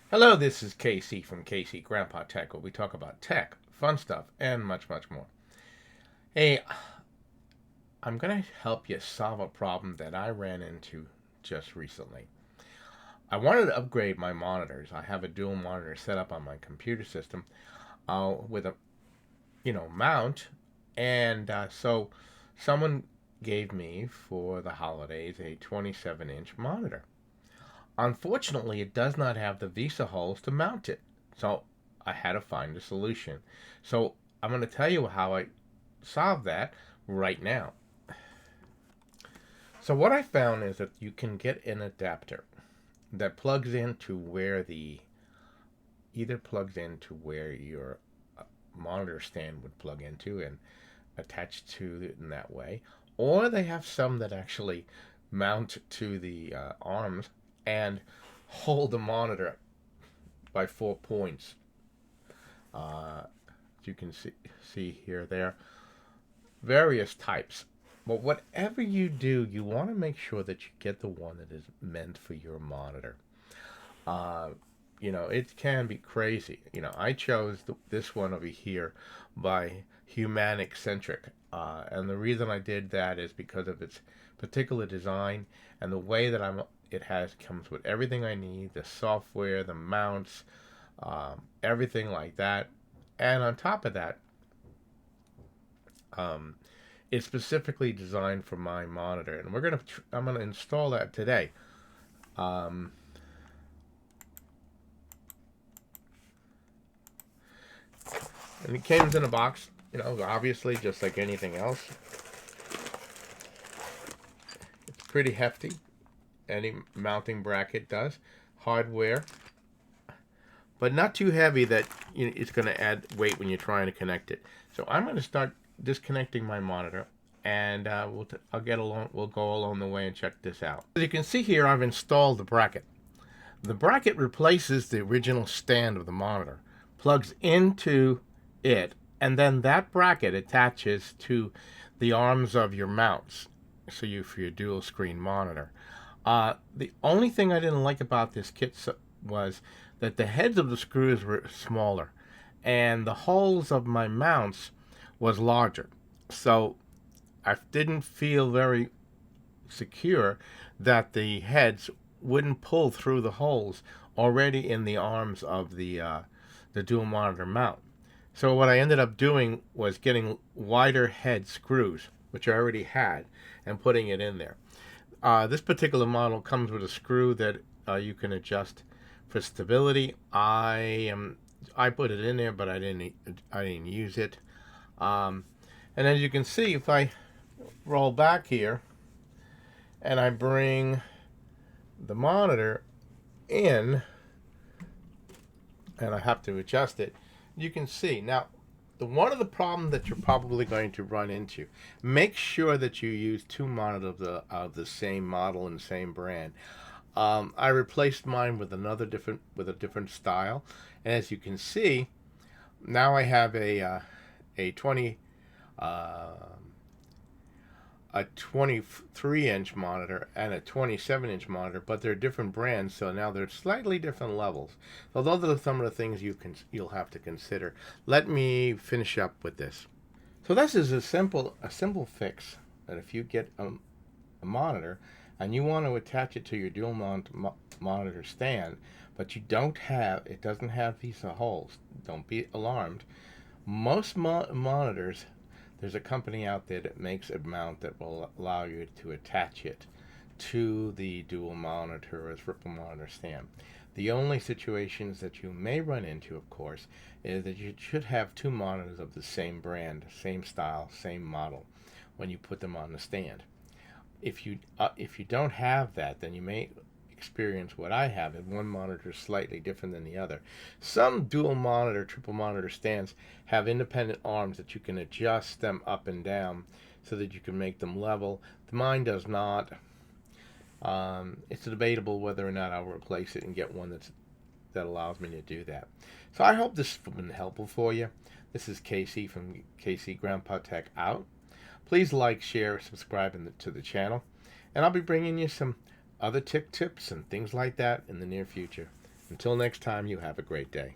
Hello, this is KC from KC Grandpa Tech, where we talk about tech, fun stuff, and much, much more. Hey, I'm going to help you solve a problem that I ran into just recently. I wanted to upgrade my monitors. I have a dual monitor set up on my computer system with a mount, and so someone gave me for the holidays a 27-inch monitor. Unfortunately, it does not have the Vesa holes to mount it. So I had to find a solution. So I'm going to tell you how I solved that right now. So what I found is that you can get an adapter that plugs into where the either plugs into where your monitor stand would plug into and attach to it in that way, or they have some that actually mount to the arms and hold the monitor by 4 points. As you can see here, there various types. But whatever you do, you want to make sure that you get the one that is meant for your monitor. Uh, it can be crazy. I chose this one over here by Humanic Centric. And the reason I did that is because of its particular design and the way that it comes with everything I need, the software, the mounts, everything like that. And on top of that, um, it's specifically designed for my monitor, and I'm gonna install that today. Um, and it came in a box, obviously just like anything else. It's pretty hefty. Any mounting bracket does. Hardware, but not too heavy that it's going to add weight when you're trying to connect it. So I'm going to start disconnecting my monitor, and we'll go along the way and check this out. As you can see here, I've installed the bracket. The bracket replaces the original stand of the monitor, plugs into it, and then that bracket attaches to the arms of your mounts, for your dual screen monitor. The only thing I didn't like about this kit was that the heads of the screws were smaller, and the holes of my mounts was larger. So I didn't feel very secure that the heads wouldn't pull through the holes already in the arms of the dual monitor mount. So what I ended up doing was getting wider head screws, which I already had, and putting it in there. This particular model comes with a screw that you can adjust for stability. I put it in there, but I didn't use it. And as you can see, if I roll back here and I bring the monitor in, and I have to adjust it, you can see now. One of the problems that you're probably going to run into, make sure that you use two monitors of the same model and same brand. I replaced mine with a different style, and as you can see, now I have a 20 a 23-inch monitor and a 27-inch monitor, but they're different brands, so now they're slightly different levels. So those are some of the things you'll have to consider. Let me finish up with this. So this is a simple fix that if you get a monitor and you want to attach it to your dual monitor stand, but it doesn't have these holes. Don't be alarmed. Most monitors, there's a company out there that makes a mount that will allow you to attach it to the dual monitor or triple monitor stand. The only situations that you may run into, of course, is that you should have two monitors of the same brand, same style, same model when you put them on the stand. If you don't have that, then you may experience what I have, and one monitor is slightly different than the other. Some dual monitor, triple monitor stands have independent arms that you can adjust them up and down so that you can make them level. Mine does not. It's debatable whether or not I'll replace it and get one that allows me to do that. So I hope this has been helpful for you. This is Casey from KC Grandpa Tech out. Please like, share, subscribe to the channel, and I'll be bringing you some other tech tips and things like that in the near future. Until next time, you have a great day.